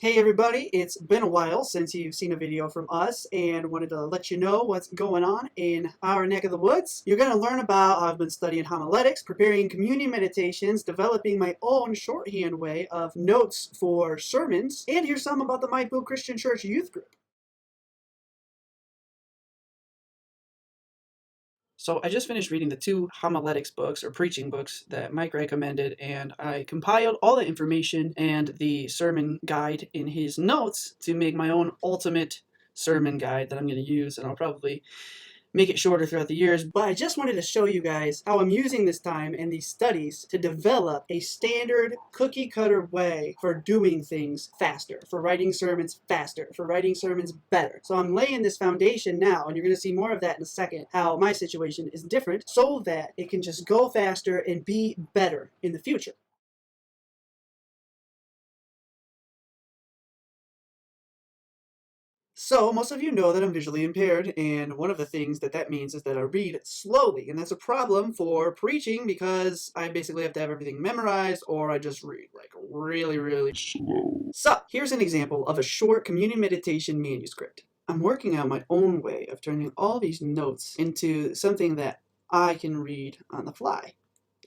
Hey everybody, it's been a while since you've seen a video from us and wanted to let you know what's going on in our neck of the woods. You're going to learn about how I've been studying homiletics, preparing communion meditations, developing my own shorthand way of notes for sermons, and hear some about the Mikeville Christian Church youth group. So I just finished reading the two homiletics books or preaching books that Mike recommended, and I compiled all the information and the sermon guide in his notes to make my own ultimate sermon guide that I'm going to use, and I'll probably make it shorter throughout the years. But I just wanted to show you guys how I'm using this time and these studies to develop a standard cookie cutter way for doing things faster, for writing sermons faster, for writing sermons better. So I'm laying this foundation now, and you're going to see more of that in a second, how my situation is different so that it can just go faster and be better in the future. So, most of you know that I'm visually impaired, and one of the things that means is that I read slowly, and that's a problem for preaching because I basically have to have everything memorized, or I just read like really slow. So, here's an example of a short communion meditation manuscript. I'm working out my own way of turning all these notes into something that I can read on the fly.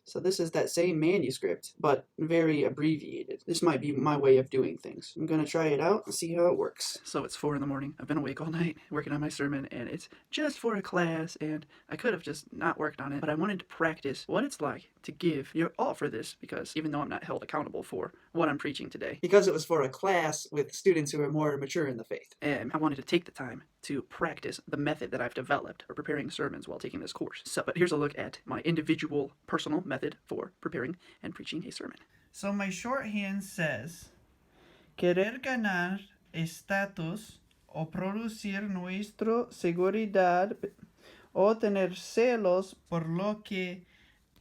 So this is that same manuscript, but very abbreviated. This might be my way of doing things. I'm gonna try it out and see how it works. So it's 4 in the morning. I've been awake all night working on my sermon, and it's just for a class, and I could have just not worked on it, but I wanted to practice what it's like to give your all for this, because even though I'm not held accountable for what I'm preaching today, because it was for a class with students who are more mature in the faith, I wanted to take the time to practice the method that I've developed for preparing sermons while taking this course. So, but here's a look at my individual personal method for preparing and preaching a sermon. So my shorthand says, querer ganar estatus o producir nuestra seguridad o tener celos por lo que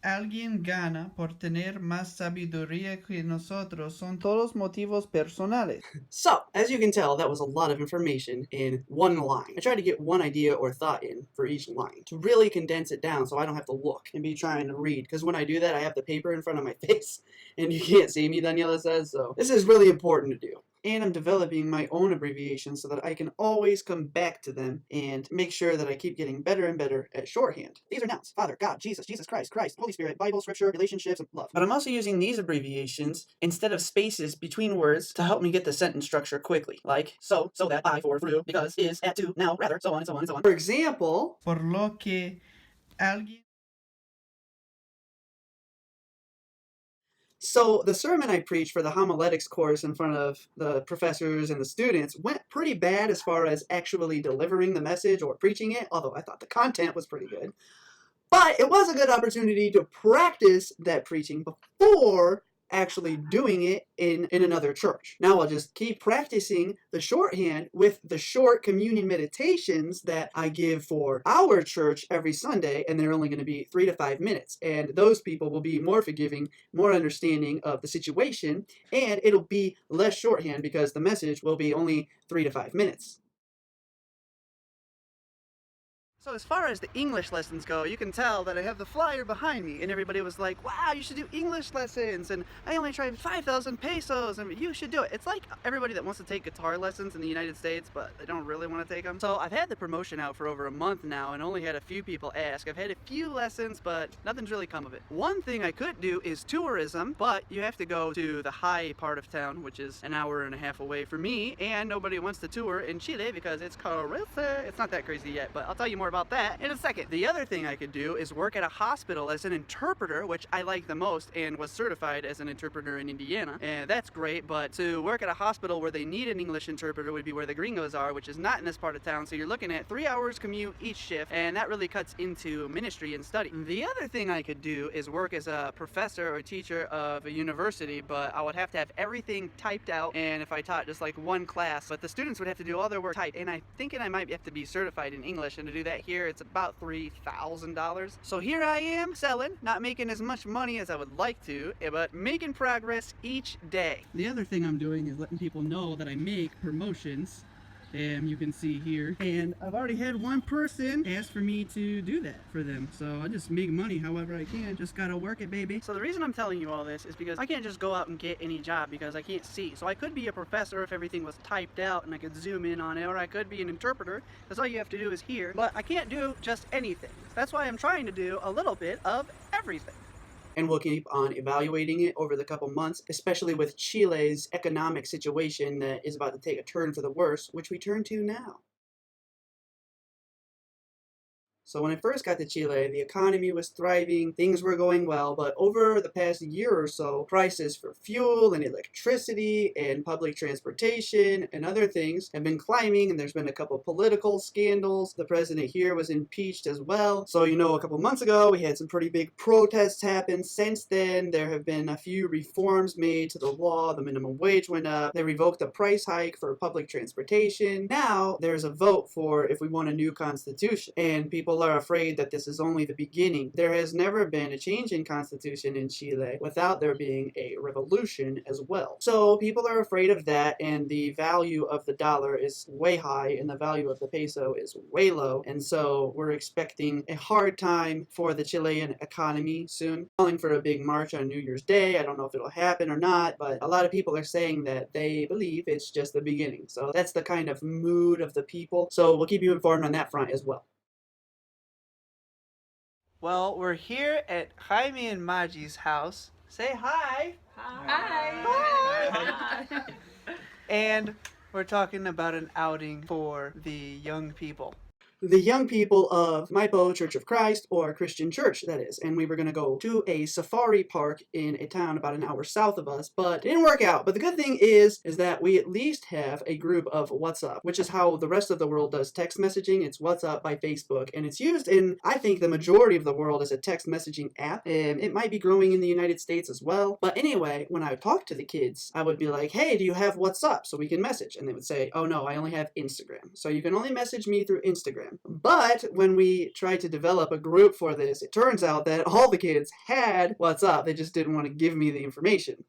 alguien gana por tener más sabiduría que nosotros son todos motivos personales. So, as you can tell, that was a lot of information in one line. I tried to get one idea or thought in for each line to really condense it down so I don't have to look and be trying to read, because when I do that, I have the paper in front of my face and you can't see me, Daniela says, so this is really important to do. And I'm developing my own abbreviations so that I can always come back to them and make sure that I keep getting better and better at shorthand. These are nouns: Father, God, Jesus, Jesus Christ, Christ, Holy Spirit, Bible, Scripture, relationships, and love. But I'm also using these abbreviations instead of spaces between words to help me get the sentence structure quickly. Like, so that, I, for, through, because, is, at, to, now, rather, so on and so on and so on. For example, por lo que alguien. So the sermon I preached for the homiletics course in front of the professors and the students went pretty bad as far as actually delivering the message or preaching it, although I thought the content was pretty good. But it was a good opportunity to practice that preaching before actually doing it in another church. Now I'll just keep practicing the shorthand with the short communion meditations that I give for our church every Sunday, and they're only going to be 3 to 5 minutes. And those people will be more forgiving, more understanding of the situation, and it'll be less shorthand because the message will be only 3 to 5 minutes. So as far as the English lessons go, you can tell that I have the flyer behind me, and everybody was like, wow, you should do English lessons, and I only tried 5,000 pesos, and you should do it. It's like everybody that wants to take guitar lessons in the United States, but they don't really want to take them. So I've had the promotion out for over a month now, and only had a few people ask. I've had a few lessons, but nothing's really come of it. One thing I could do is tourism, but you have to go to the high part of town, which is an hour and a half away for me, and nobody wants to tour in Chile because it's crazy. It's not that crazy yet, but I'll tell you more about that in a second. The other thing I could do is work at a hospital as an interpreter, which I like the most and was certified as an interpreter in Indiana, and that's great. But to work at a hospital where they need an English interpreter would be where the gringos are, which is not in this part of town, so you're looking at 3 hours commute each shift, and that really cuts into ministry and study. The other thing I could do is work as a professor or teacher of a university, but I would have to have everything typed out, and if I taught just like one class, but the students would have to do all their work typed, and I'm thinking I might have to be certified in English, and to do that here it's about $3,000. So here I am selling, not making as much money as I would like to, but making progress each day. The other thing I'm doing is letting people know that I make promotions You can see here. And I've already had one person ask for me to do that for them. So I just make money however I can. Just gotta work it, baby. So the reason I'm telling you all this is because I can't just go out and get any job because I can't see. So I could be a professor if everything was typed out and I could zoom in on it, or I could be an interpreter because all you have to do is hear. But I can't do just anything. That's why I'm trying to do a little bit of everything. And we'll keep on evaluating it over the couple months, especially with Chile's economic situation that is about to take a turn for the worse, which we turn to now. So when I first got to Chile, the economy was thriving, things were going well, but over the past year or so, prices for fuel and electricity and public transportation and other things have been climbing, and there's been a couple political scandals. The president here was impeached as well. So, a couple months ago, we had some pretty big protests happen. Since then, there have been a few reforms made to the law. The minimum wage went up. They revoked the price hike for public transportation. Now, there's a vote for if we want a new constitution, and people are afraid that this is only the beginning. There has never been a change in constitution in Chile without there being a revolution as well. So people are afraid of that, and the value of the dollar is way high and the value of the peso is way low. And so we're expecting a hard time for the Chilean economy soon. Calling for a big march on New Year's Day. I don't know if it'll happen or not, but a lot of people are saying that they believe it's just the beginning. So that's the kind of mood of the people. So we'll keep you informed on that front as well. Well, we're here at Jaime and Maji's house. Say hi. Hi. Hi. And we're talking about an outing for the young people. The young people of Maipo Church of Christ, or Christian Church, that is. And we were going to go to a safari park in a town about an hour south of us, but it didn't work out. But the good thing is that we at least have a group of WhatsApp, which is how the rest of the world does text messaging. It's WhatsApp by Facebook, and it's used in, I think, the majority of the world as a text messaging app. And it might be growing in the United States as well. But anyway, when I would talk to the kids, I would be like, hey, do you have WhatsApp so we can message? And they would say, oh no, I only have Instagram. So you can only message me through Instagram. But when we tried to develop a group for this, it turns out that all the kids had WhatsApp. They just didn't want to give me the information.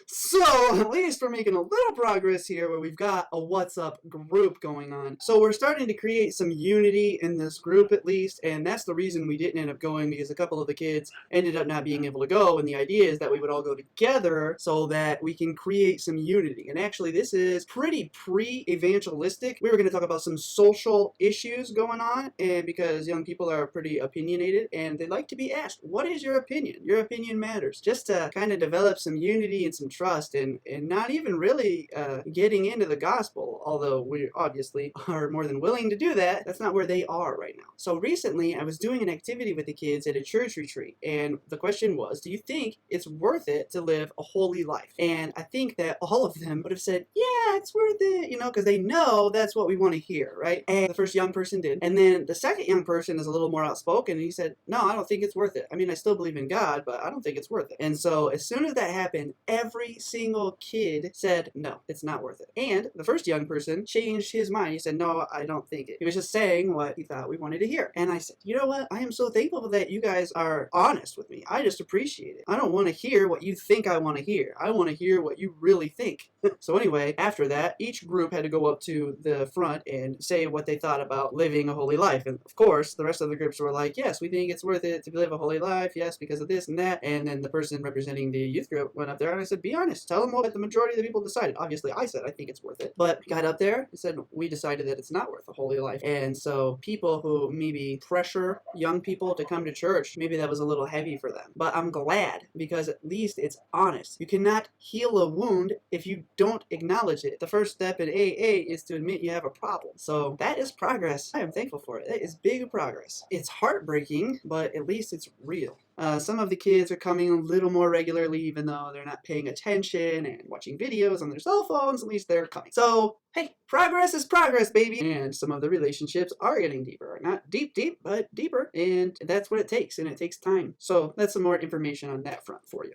So, at least we're making a little progress here where we've got a WhatsApp group going on. So we're starting to create some unity in this group at least, and that's the reason we didn't end up going, because a couple of the kids ended up not being able to go, and the idea is that we would all go together so that we can create some unity. And actually this is pretty pre-evangelistic. We were going to talk about some social issues going on, and because young people are pretty opinionated and they like to be asked, what is your opinion? Your opinion matters. Just to kind of develop some unity and some trust, and not even really getting into the gospel, although we obviously are more than willing to do that. That's not where they are right now. So recently I was doing an activity with the kids at a church retreat, and the question was, do you think it's worth it to live a holy life? And I think that all of them would have said, yeah, it's worth it, because they know that's what we want to hear, right? And the first young person did, and then the second young person is a little more outspoken, and he said, no, I don't think it's worth it. I mean, I still believe in God, but I don't think it's worth it. And so as soon as that happened, every single kid said, no, it's not worth it. And the first young person changed his mind. He said, no, I don't think it. He was just saying what he thought we wanted to hear. And I said, you know what? I am so thankful that you guys are honest with me. I just appreciate it. I don't want to hear what you think I want to hear. I want to hear what you really think. So anyway, after that, each group had to go up to the front and say what they thought about living a holy life. And of course, the rest of the groups were like, yes, we think it's worth it to live a holy life. Yes, because of this and that. And then the person representing the youth group went up there and I said, be honest, tell them what the majority of the people decided. Obviously, I said I think it's worth it, but got up there and said we decided that it's not worth a holy life. And so people who maybe pressure young people to come to church, maybe that was a little heavy for them. But I'm glad, because at least it's honest. You cannot heal a wound if you don't acknowledge it. The first step in AA is to admit you have a problem. So that is progress. I am thankful for it. That is big progress. It's heartbreaking, but at least it's real. Some of the kids are coming a little more regularly, even though they're not paying attention and watching videos on their cell phones. At least they're coming. So, hey, progress is progress, baby. And some of the relationships are getting deeper. Not deep, but deeper. And that's what it takes, and it takes time. So that's some more information on that front for you.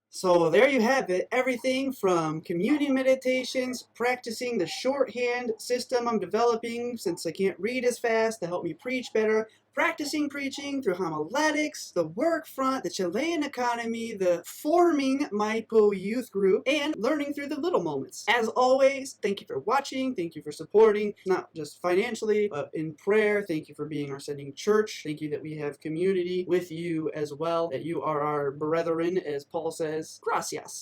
So there you have it, everything from communion meditations, practicing the shorthand system I'm developing since I can't read as fast to help me preach better, practicing preaching, through homiletics, the work front, the Chilean economy, the forming Maipo youth group, and learning through the little moments. As always, thank you for watching. Thank you for supporting, not just financially, but in prayer. Thank you for being our sending church. Thank you that we have community with you as well, that you are our brethren, as Paul says. Gracias.